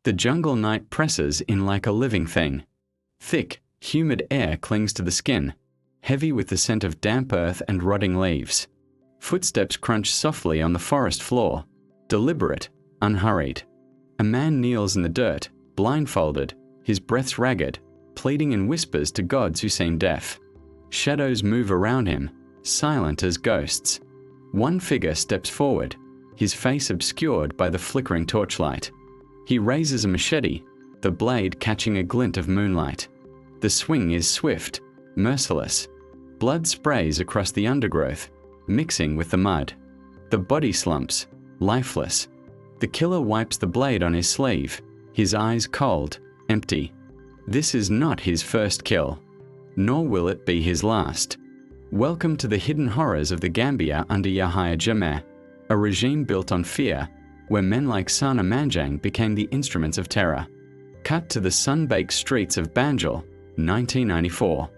The jungle night presses in like a living thing. Thick, humid air clings to the skin, heavy with the scent of damp earth and rotting leaves. Footsteps crunch softly on the forest floor, deliberate, unhurried. A man kneels in the dirt, blindfolded, his breath ragged, pleading in whispers to gods who seem deaf. Shadows move around him, silent as ghosts. One figure steps forward, his face obscured by the flickering torchlight. He raises a machete, the blade catching a glint of moonlight. The swing is swift, merciless. Blood sprays across the undergrowth, mixing with the mud. The body slumps, lifeless. The killer wipes the blade on his sleeve, his eyes cold, empty. This is not his first kill, nor will it be his last. Welcome to the hidden horrors of the Gambia under Yahya Jammeh, a regime built on fear, where men like Sanna Manjang became the instruments of terror. Cut to the sun-baked streets of Banjul, 1994.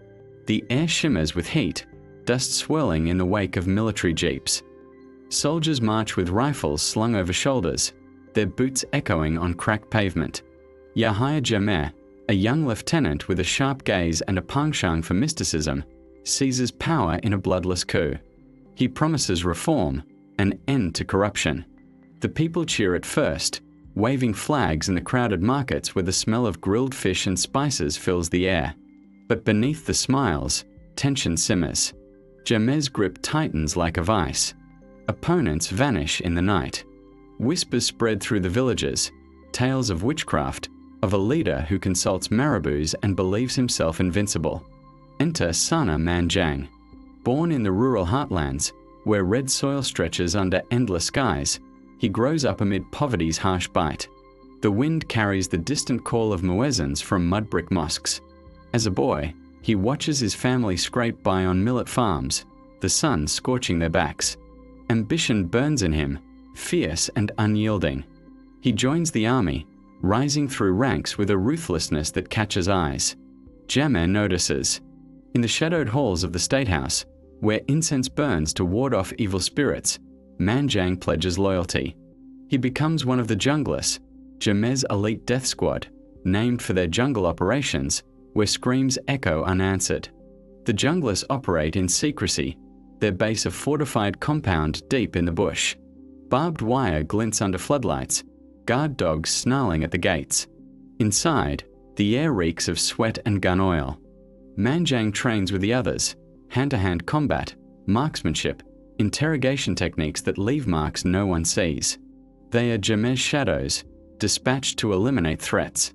The air shimmers with heat, dust swirling in the wake of military jeeps. Soldiers march with rifles slung over shoulders, their boots echoing on cracked pavement. Yahya Jammeh, a young lieutenant with a sharp gaze and a penchant for mysticism, seizes power in a bloodless coup. He promises reform, an end to corruption. The people cheer at first, waving flags in the crowded markets where the smell of grilled fish and spices fills the air. But beneath the smiles, tension simmers. Jammeh's grip tightens like a vice. Opponents vanish in the night. Whispers spread through the villages, tales of witchcraft, of a leader who consults marabouts and believes himself invincible. Enter Sanna Manjang. Born in the rural heartlands, where red soil stretches under endless skies, he grows up amid poverty's harsh bite. The wind carries the distant call of muezzins from mud-brick mosques. As a boy, he watches his family scrape by on millet farms, the sun scorching their backs. Ambition burns in him, fierce and unyielding. He joins the army, rising through ranks with a ruthlessness that catches eyes. Jammeh notices. In the shadowed halls of the State House, where incense burns to ward off evil spirits, Manjang pledges loyalty. He becomes one of the junglers, Jammeh's elite death squad, named for their jungle operations, where screams echo unanswered. The junglers operate in secrecy, their base a fortified compound deep in the bush. Barbed wire glints under floodlights, guard dogs snarling at the gates. Inside, the air reeks of sweat and gun oil. Manjang trains with the others, hand-to-hand combat, marksmanship, interrogation techniques that leave marks no one sees. They are Jammeh's shadows, dispatched to eliminate threats.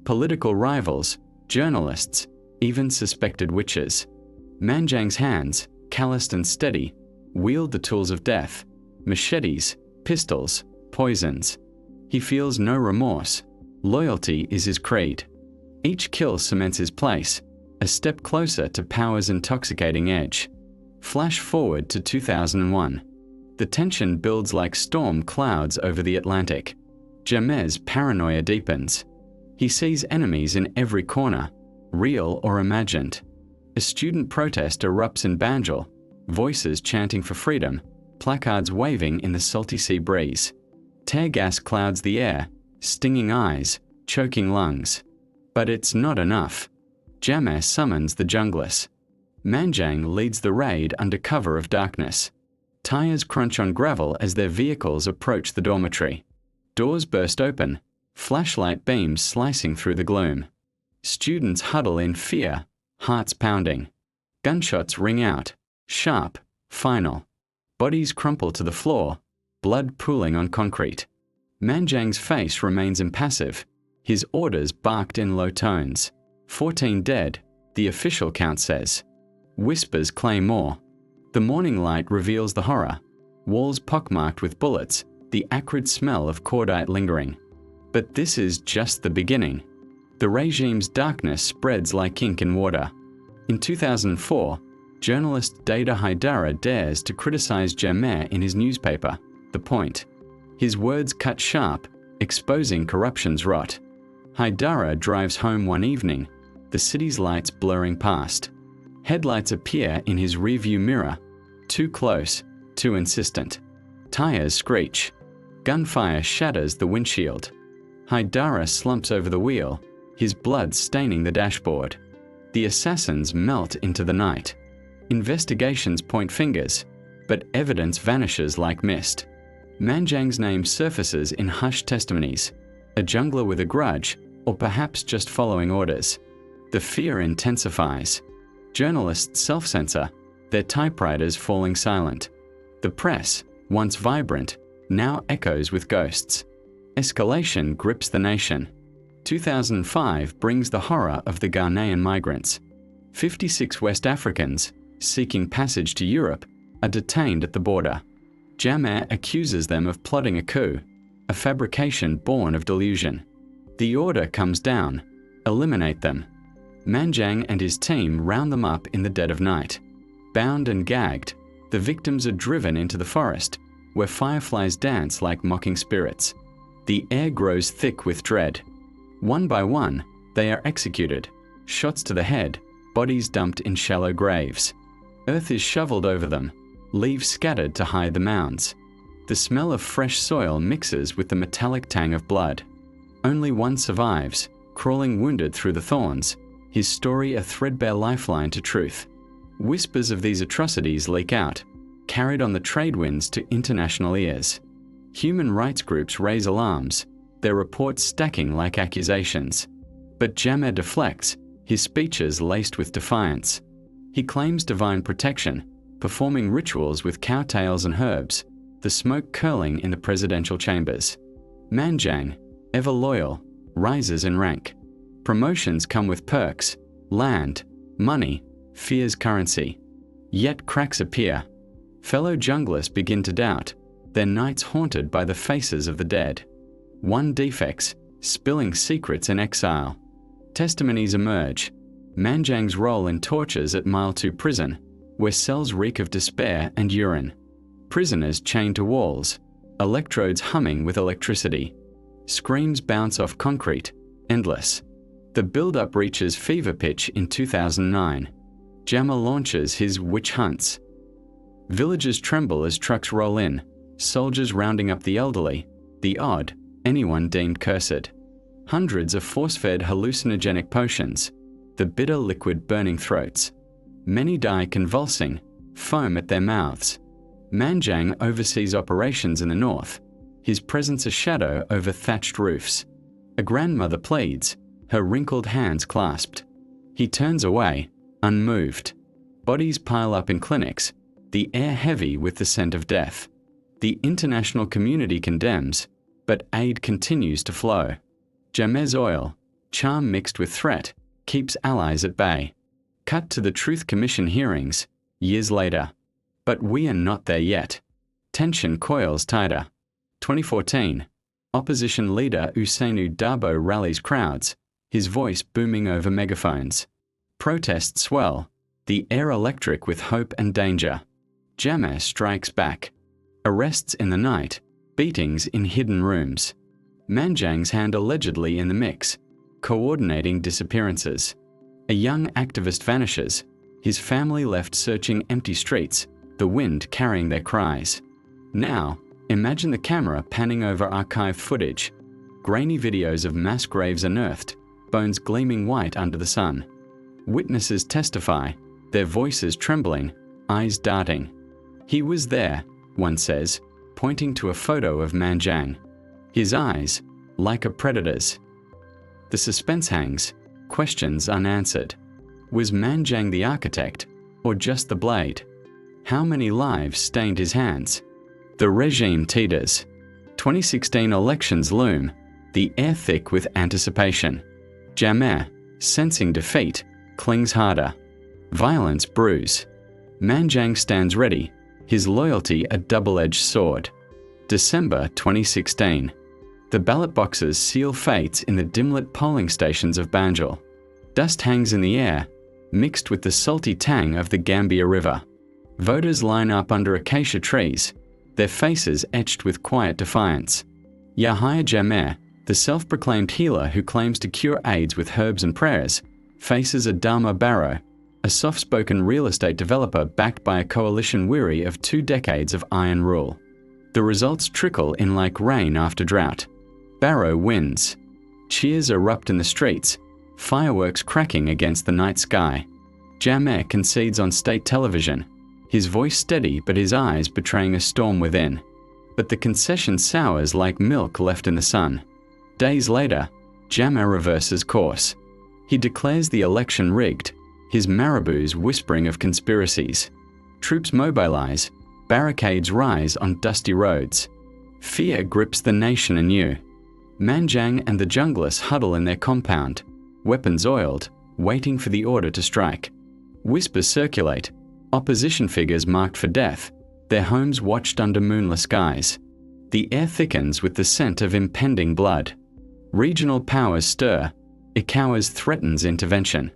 Political rivals, journalists, even suspected witches. Manjang's hands, calloused and steady, wield the tools of death, machetes, pistols, poisons. He feels no remorse. Loyalty is his creed. Each kill cements his place, a step closer to power's intoxicating edge. Flash forward to 2001. The tension builds like storm clouds over the Atlantic. Jammeh's paranoia deepens. He sees enemies in every corner, real or imagined. A student protest erupts in Banjul, voices chanting for freedom, placards waving in the salty sea breeze. Tear gas clouds the air, stinging eyes, choking lungs. But it's not enough. Jammeh summons the junglers. Manjang leads the raid under cover of darkness. Tires crunch on gravel as their vehicles approach the dormitory. Doors burst open, flashlight beams slicing through the gloom. Students huddle in fear, hearts pounding. Gunshots ring out, sharp, final. Bodies crumple to the floor, blood pooling on concrete. Manjang's face remains impassive, his orders barked in low tones. 14 dead, the official count says. Whispers claim more. The morning light reveals the horror. Walls pockmarked with bullets, the acrid smell of cordite lingering. But this is just the beginning. The regime's darkness spreads like ink in water. In 2004, journalist Data Haidara dares to criticize Jammeh in his newspaper, The Point. His words cut sharp, exposing corruption's rot. Haidara drives home one evening, the city's lights blurring past. Headlights appear in his rearview mirror, too close, too insistent. Tires screech. Gunfire shatters the windshield. Haidara slumps over the wheel, his blood staining the dashboard. The assassins melt into the night. Investigations point fingers, but evidence vanishes like mist. Manjang's name surfaces in hushed testimonies, a jungler with a grudge, or perhaps just following orders. The fear intensifies. Journalists self-censor, their typewriters falling silent. The press, once vibrant, now echoes with ghosts. Escalation grips the nation. 2005 brings the horror of the Ghanaian migrants. 56 West Africans, seeking passage to Europe, are detained at the border. Jammeh accuses them of plotting a coup, a fabrication born of delusion. The order comes down: eliminate them. Manjang and his team round them up in the dead of night. Bound and gagged, the victims are driven into the forest, where fireflies dance like mocking spirits. The air grows thick with dread. One by one, they are executed, shots to the head, bodies dumped in shallow graves. Earth is shoveled over them, leaves scattered to hide the mounds. The smell of fresh soil mixes with the metallic tang of blood. Only one survives, crawling wounded through the thorns, his story a threadbare lifeline to truth. Whispers of these atrocities leak out, carried on the trade winds to international ears. Human rights groups raise alarms, their reports stacking like accusations. But Jammeh deflects, his speeches laced with defiance. He claims divine protection, performing rituals with cowtails and herbs, the smoke curling in the presidential chambers. Manjang, ever loyal, rises in rank. Promotions come with perks, land, money, fear's currency. Yet cracks appear. Fellow junglers begin to doubt, their nights haunted by the faces of the dead. One defects, spilling secrets in exile. Testimonies emerge. Manjang's role in tortures at Mile 2 prison, where cells reek of despair and urine. Prisoners chained to walls, electrodes humming with electricity. Screams bounce off concrete, endless. The build-up reaches fever pitch in 2009. Jammeh launches his witch hunts. Villages tremble as trucks roll in, soldiers rounding up the elderly, the odd, anyone deemed cursed. Hundreds are force-fed hallucinogenic potions, the bitter liquid burning throats. Many die convulsing, foam at their mouths. Manjang oversees operations in the north, his presence a shadow over thatched roofs. A grandmother pleads, her wrinkled hands clasped. He turns away, unmoved. Bodies pile up in clinics, the air heavy with the scent of death. The international community condemns, but aid continues to flow. Jammeh's oil, charm mixed with threat, keeps allies at bay. Cut to the Truth Commission hearings, years later. But we are not there yet. Tension coils tighter. 2014, opposition leader Ousseynou Dabo rallies crowds, his voice booming over megaphones. Protests swell, the air electric with hope and danger. Jammeh strikes back. Arrests in the night, beatings in hidden rooms. Manjang's hand allegedly in the mix, coordinating disappearances. A young activist vanishes, his family left searching empty streets, the wind carrying their cries. Now, imagine the camera panning over archived footage. Grainy videos of mass graves unearthed, bones gleaming white under the sun. Witnesses testify, their voices trembling, eyes darting. He was there, one says, pointing to a photo of Manjang. His eyes, like a predator's. The suspense hangs, questions unanswered. Was Manjang the architect, or just the blade? How many lives stained his hands? The regime teeters. 2016 elections loom, the air thick with anticipation. Jammeh, sensing defeat, clings harder. Violence brews. Manjang stands ready, his loyalty a double-edged sword. December 2016. The ballot boxes seal fates in the dim-lit polling stations of Banjul. Dust hangs in the air, mixed with the salty tang of the Gambia River. Voters line up under acacia trees, their faces etched with quiet defiance. Yahya Jammeh, the self-proclaimed healer who claims to cure AIDS with herbs and prayers, faces Adama Barrow, a soft-spoken real estate developer backed by a coalition weary of 2 decades of iron rule. The results trickle in like rain after drought. Barrow wins. Cheers erupt in the streets, fireworks cracking against the night sky. Jammeh concedes on state television, his voice steady but his eyes betraying a storm within. But the concession sours like milk left in the sun. Days later, Jammeh reverses course. He declares the election rigged, his marabouts whispering of conspiracies. Troops mobilize, barricades rise on dusty roads. Fear grips the nation anew. Manjang and the junglers huddle in their compound, weapons oiled, waiting for the order to strike. Whispers circulate, opposition figures marked for death, their homes watched under moonless skies. The air thickens with the scent of impending blood. Regional powers stir, ECOWAS threatens intervention.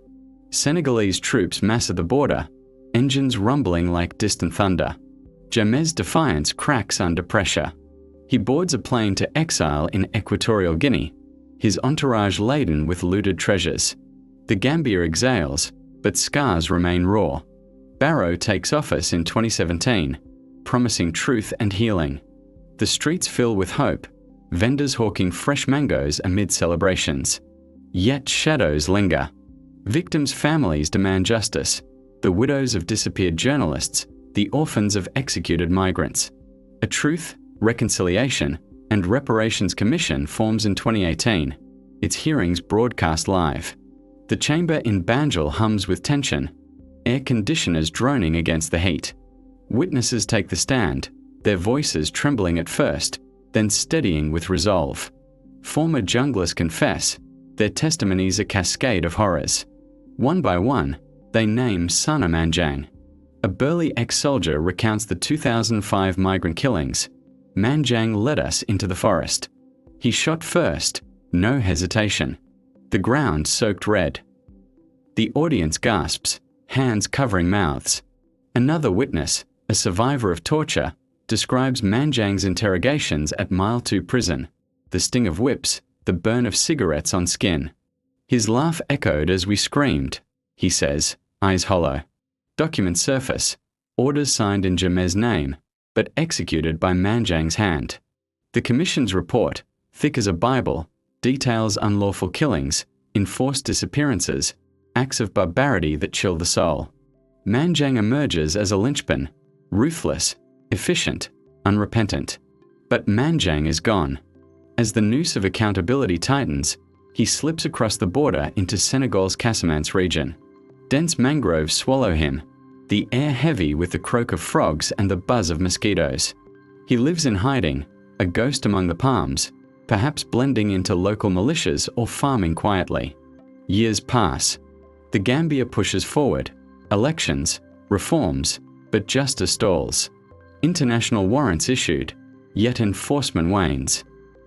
Senegalese troops mass at the border, engines rumbling like distant thunder. Jammeh's defiance cracks under pressure. He boards a plane to exile in Equatorial Guinea, his entourage laden with looted treasures. The Gambia exhales, but scars remain raw. Barrow takes office in 2017, promising truth and healing. The streets fill with hope, vendors hawking fresh mangoes amid celebrations. Yet shadows linger. Victims' families demand justice, the widows of disappeared journalists, the orphans of executed migrants. A Truth, Reconciliation, and Reparations Commission forms in 2018, its hearings broadcast live. The chamber in Banjul hums with tension, air conditioners droning against the heat. Witnesses take the stand, their voices trembling at first, then steadying with resolve. Former junglers confess, their testimonies a cascade of horrors. One by one, they name Sanna Manjang. A burly ex-soldier recounts the 2005 migrant killings. Manjang led us into the forest. He shot first, no hesitation. The ground soaked red. The audience gasps, hands covering mouths. Another witness, a survivor of torture, describes Manjang's interrogations at Mile 2 prison, the sting of whips, the burn of cigarettes on skin. His laugh echoed as we screamed, he says, eyes hollow. Documents surface, orders signed in Jammeh's name, but executed by Manjang's hand. The Commission's report, thick as a Bible, details unlawful killings, enforced disappearances, acts of barbarity that chill the soul. Manjang emerges as a linchpin, ruthless, efficient, unrepentant. But Manjang is gone. As the noose of accountability tightens, he slips across the border into Senegal's Casamance region. Dense mangroves swallow him, the air heavy with the croak of frogs and the buzz of mosquitoes. He lives in hiding, a ghost among the palms, perhaps blending into local militias or farming quietly. Years pass. The Gambia pushes forward, elections, reforms, but justice stalls. International warrants issued, yet enforcement wanes.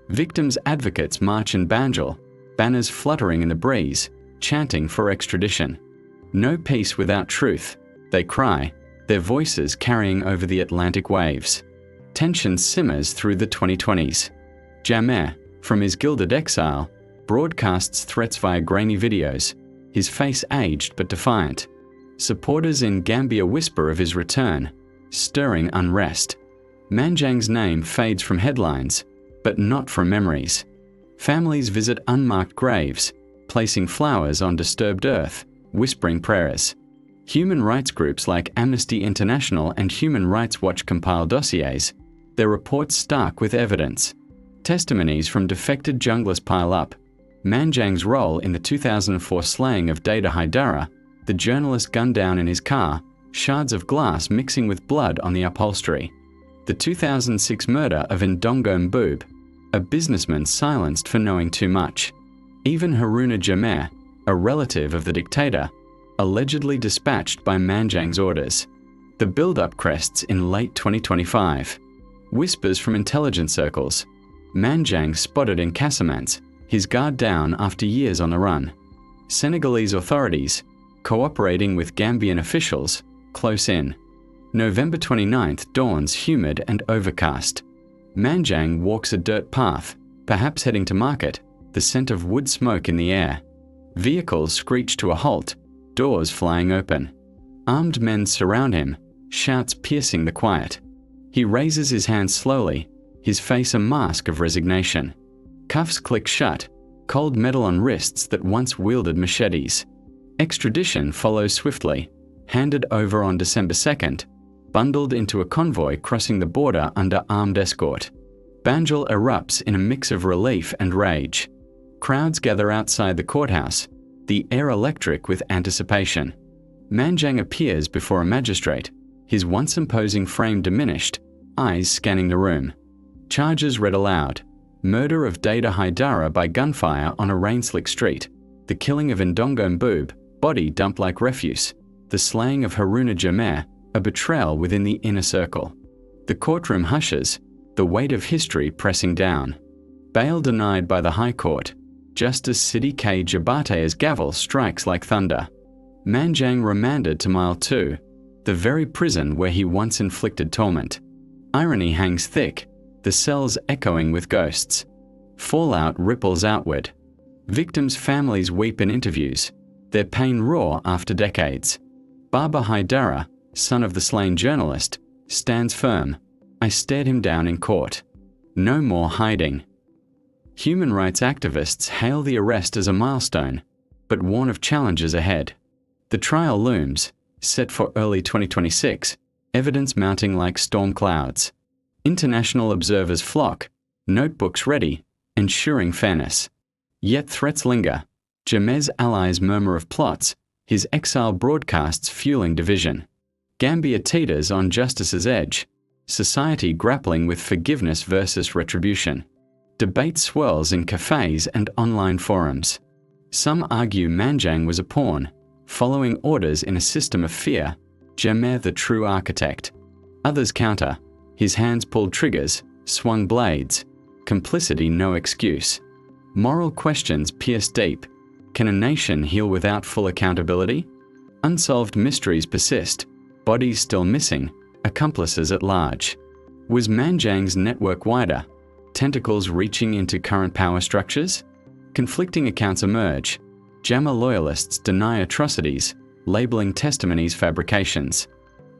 Victims' advocates march in Banjul, banners fluttering in the breeze, chanting for extradition. No peace without truth, they cry, their voices carrying over the Atlantic waves. Tension simmers through the 2020s. Jammeh, from his gilded exile, broadcasts threats via grainy videos, his face aged but defiant. Supporters in Gambia whisper of his return, stirring unrest. Manjang's name fades from headlines, but not from memories. Families visit unmarked graves, placing flowers on disturbed earth, whispering prayers. Human rights groups like Amnesty International and Human Rights Watch compile dossiers, their reports stark with evidence. Testimonies from defected junglers pile up. Manjang's role in the 2004 slaying of Data Haidara, the journalist gunned down in his car, shards of glass mixing with blood on the upholstery. The 2006 murder of Ndongo Mboob, a businessman silenced for knowing too much. Even Haruna Jammeh, a relative of the dictator, allegedly dispatched by Manjang's orders. The build-up crests in late 2025. Whispers from intelligence circles. Manjang spotted in Casamance, his guard down after years on the run. Senegalese authorities, cooperating with Gambian officials, close in. November 29th dawns humid and overcast. Manjang walks a dirt path, perhaps heading to market, the scent of wood smoke in the air. Vehicles screech to a halt, doors flying open. Armed men surround him, shouts piercing the quiet. He raises his hands slowly, his face a mask of resignation. Cuffs click shut, cold metal on wrists that once wielded machetes. Extradition follows swiftly, handed over on December 2nd, bundled into a convoy crossing the border under armed escort. Banjul erupts in a mix of relief and rage. Crowds gather outside the courthouse, the air electric with anticipation. Manjang appears before a magistrate, his once imposing frame diminished, eyes scanning the room. Charges read aloud: murder of Data Haidara by gunfire on a rain-slick street, the killing of Ndongo Mboob, body dumped like refuse, the slaying of Yahya Jammeh, a betrayal within the inner circle. The courtroom hushes, the weight of history pressing down. Bail denied by the High Court. Justice Sidi K. Jabate's gavel strikes like thunder. Manjang remanded to Mile 2, the very prison where he once inflicted torment. Irony hangs thick, the cells echoing with ghosts. Fallout ripples outward. Victims' families weep in interviews, their pain raw after decades. Baba Haidara, son of the slain journalist, stands firm. I stared him down in court. No more hiding. Human rights activists hail the arrest as a milestone, but warn of challenges ahead. The trial looms, set for early 2026, evidence mounting like storm clouds. International observers flock, notebooks ready, ensuring fairness. Yet threats linger. Jammeh's allies murmur of plots, his exile broadcasts fueling division. Gambia teeters on justice's edge, society grappling with forgiveness versus retribution. Debate swirls in cafes and online forums. Some argue Manjang was a pawn, following orders in a system of fear, Jammeh the true architect. Others counter, his hands pulled triggers, swung blades, complicity no excuse. Moral questions pierce deep. Can a nation heal without full accountability? Unsolved mysteries persist, bodies still missing, accomplices at large. Was Manjang's network wider, tentacles reaching into current power structures? Conflicting accounts emerge. Jammeh loyalists deny atrocities, labeling testimonies fabrications.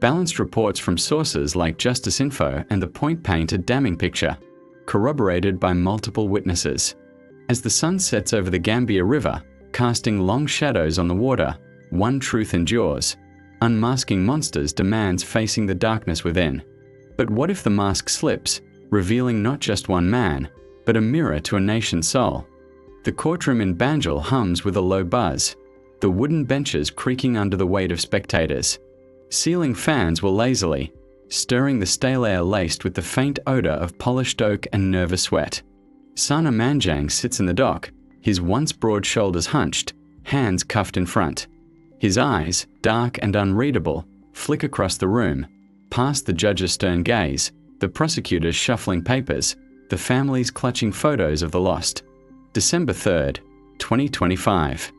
Balanced reports from sources like Justice Info and The Point paint a damning picture, corroborated by multiple witnesses. As the sun sets over the Gambia River, casting long shadows on the water, one truth endures. Unmasking monsters demands facing the darkness within. But what if the mask slips, revealing not just one man, but a mirror to a nation's soul? The courtroom in Banjul hums with a low buzz, the wooden benches creaking under the weight of spectators. Ceiling fans will lazily, stirring the stale air laced with the faint odor of polished oak and nervous sweat. Sanna Manjang sits in the dock, his once broad shoulders hunched, hands cuffed in front. His eyes, dark and unreadable, flick across the room, past the judge's stern gaze, the prosecutors shuffling papers, the families clutching photos of the lost. December 3rd, 2025.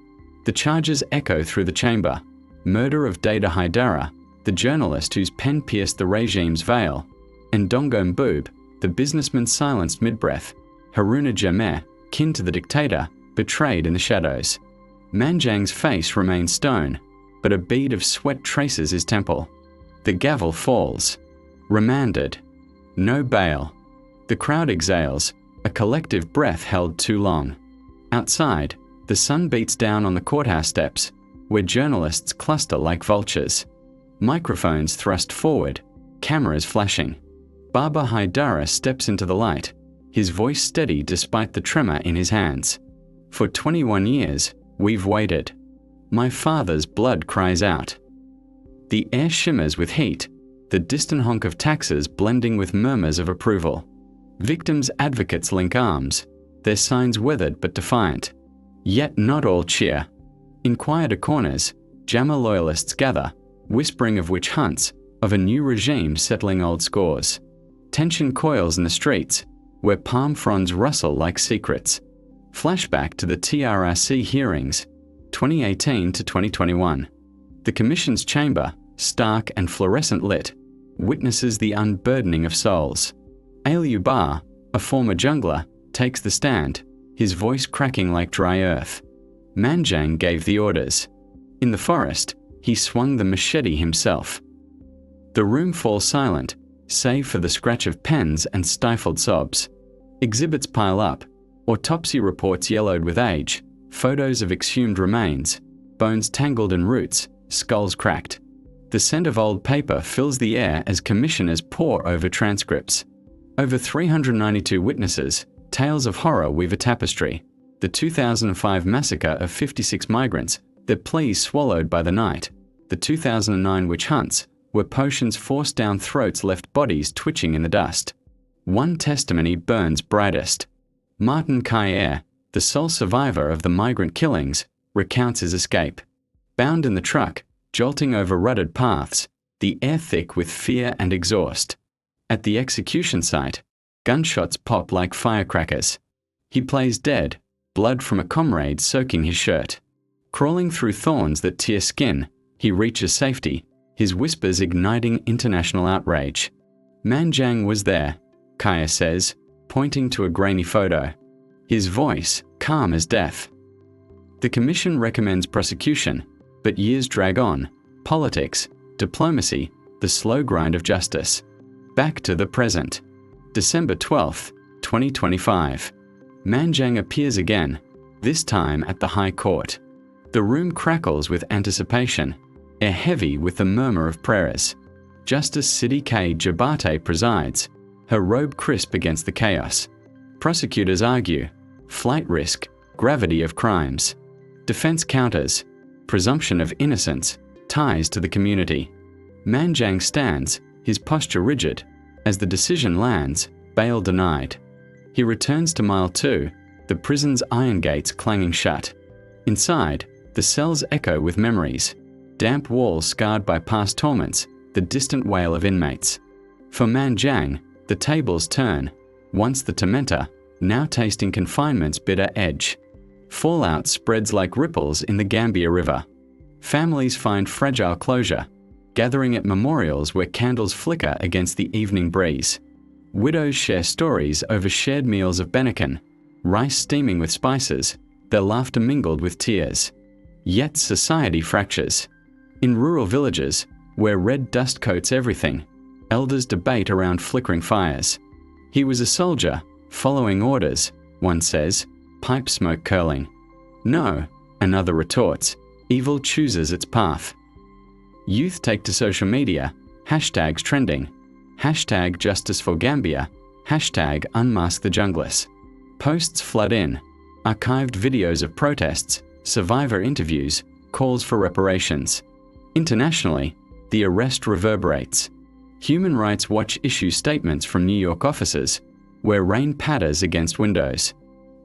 The charges echo through the chamber. Murder of Data Haidara, the journalist whose pen pierced the regime's veil. Ndongo Mboob, the businessman silenced mid-breath. Yahya Jammeh, kin to the dictator, betrayed in the shadows. Manjang's face remains stone, but a bead of sweat traces his temple. The gavel falls. Remanded. No bail. The crowd exhales, a collective breath held too long. Outside, the sun beats down on the courthouse steps, where journalists cluster like vultures. Microphones thrust forward, cameras flashing. Baba Haidara steps into the light, his voice steady despite the tremor in his hands. For 21 years, we've waited. My father's blood cries out. The air shimmers with heat, the distant honk of taxes blending with murmurs of approval. Victims' advocates link arms, their signs weathered but defiant. Yet not all cheer. In quieter corners, Jammeh loyalists gather, whispering of witch hunts, of a new regime settling old scores. Tension coils in the streets, where palm fronds rustle like secrets. Flashback to the TRRC hearings, 2018 to 2021. The Commission's chamber, stark and fluorescent lit, witnesses the unburdening of souls. Aliou Ba, a former jungler, takes the stand, his voice cracking like dry earth. Manjang gave the orders. In the forest, he swung the machete himself. The room falls silent, save for the scratch of pens and stifled sobs. Exhibits pile up, Autopsy reports yellowed with age, photos of exhumed remains, bones tangled in roots, skulls cracked. The scent of old paper fills the air as commissioners pore over transcripts. Over 392 witnesses, tales of horror weave a tapestry. The 2005 massacre of 56 migrants, their pleas swallowed by the night. The 2009 witch hunts, where potions forced down throats left bodies twitching in the dust. One testimony burns brightest. Martin Kyer, the sole survivor of the migrant killings, recounts his escape. Bound in the truck, jolting over rutted paths, the air thick with fear and exhaust. At the execution site, gunshots pop like firecrackers. He plays dead, blood from a comrade soaking his shirt. Crawling through thorns that tear skin, he reaches safety, his whispers igniting international outrage. Manjang was there, Kaya says, pointing to a grainy photo. His voice, calm as death. The commission recommends prosecution, but years drag on. Politics, diplomacy, the slow grind of justice. Back to the present. December 12, 2025. Manjang appears again, this time at the High Court. The room crackles with anticipation, air heavy with the murmur of prayers. Justice Sidi K. Jabate presides, her robe crisp against the chaos. Prosecutors argue, flight risk, gravity of crimes. Defense counters, presumption of innocence, ties to the community. Manjang stands, his posture rigid. As the decision lands, bail denied. He returns to mile 2, the prison's iron gates clanging shut. Inside, the cells echo with memories. Damp walls scarred by past torments, the distant wail of inmates. For Manjang, the tables turn, once the tormentor, now tasting confinement's bitter edge. Fallout spreads like ripples in the Gambia River. Families find fragile closure, gathering at memorials where candles flicker against the evening breeze. Widows share stories over shared meals of bennekin, rice steaming with spices, their laughter mingled with tears. Yet society fractures. In rural villages, where red dust coats everything, elders debate around flickering fires. He was a soldier, following orders, one says, pipe smoke curling. No, another retorts, evil chooses its path. Youth take to social media, hashtags trending, hashtag Justice for Gambia, hashtag Unmask the Junglers. Posts flood in, archived videos of protests, survivor interviews, calls for reparations. Internationally, the arrest reverberates. Human Rights Watch issues statements from New York offices, where rain patters against windows.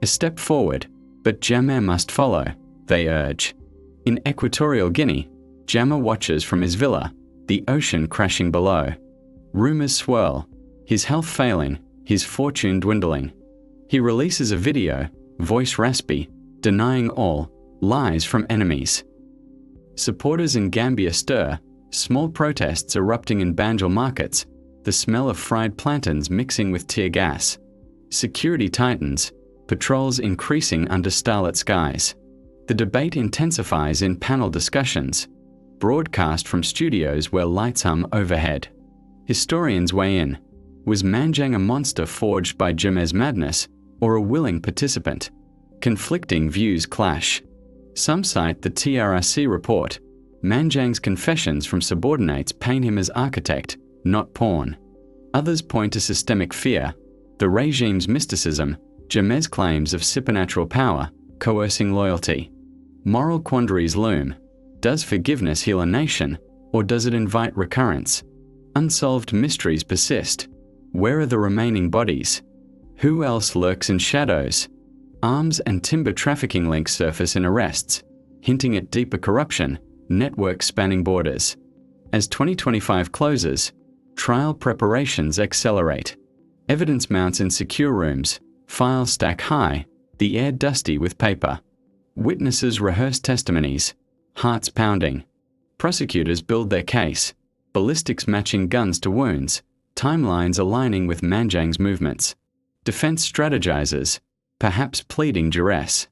A step forward, but Jammeh must follow, they urge. In Equatorial Guinea, Jammeh watches from his villa, the ocean crashing below. Rumors swirl, his health failing, his fortune dwindling. He releases a video, voice raspy, denying all, lies from enemies. Supporters in Gambia stir, small protests erupting in Banjul markets, the smell of fried plantains mixing with tear gas. Security tightens, patrols increasing under starlit skies. The debate intensifies in panel discussions, broadcast from studios where lights hum overhead. Historians weigh in. Was Manjang a monster forged by Jammeh's madness, or a willing participant? Conflicting views clash. Some cite the TRRC report. Manjang's confessions from subordinates paint him as architect, not pawn. Others point to systemic fear, the regime's mysticism, Jammeh's claims of supernatural power, coercing loyalty. Moral quandaries loom. Does forgiveness heal a nation, or does it invite recurrence? Unsolved mysteries persist. Where are the remaining bodies? Who else lurks in shadows? Arms and timber trafficking links surface in arrests, hinting at deeper corruption, networks spanning borders. As 2025 closes, trial preparations accelerate. Evidence mounts in secure rooms, files stack high, the air dusty with paper. Witnesses rehearse testimonies, hearts pounding. Prosecutors build their case, ballistics matching guns to wounds, timelines aligning with Manjang's movements. Defense strategizes, perhaps pleading duress.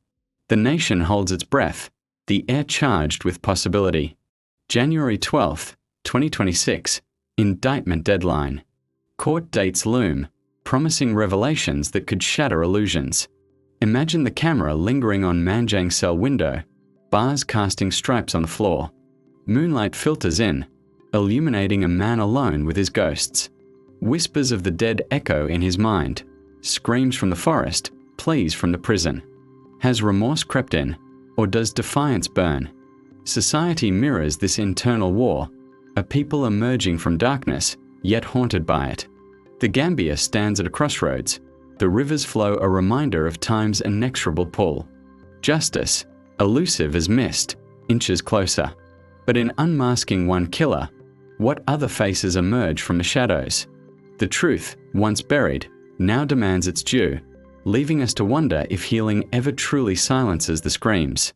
The nation holds its breath, the air charged with possibility. January 12, 2026, indictment deadline. Court dates loom, promising revelations that could shatter illusions. Imagine the camera lingering on Manjang's cell window, bars casting stripes on the floor. Moonlight filters in, illuminating a man alone with his ghosts. Whispers of the dead echo in his mind, screams from the forest, pleas from the prison. Has remorse crept in, or does defiance burn? Society mirrors this internal war, a people emerging from darkness, yet haunted by it. The Gambia stands at a crossroads. The rivers flow a reminder of time's inexorable pull. Justice, elusive as mist, inches closer. But in unmasking one killer, what other faces emerge from the shadows? The truth, once buried, now demands its due, leaving us to wonder if healing ever truly silences the screams.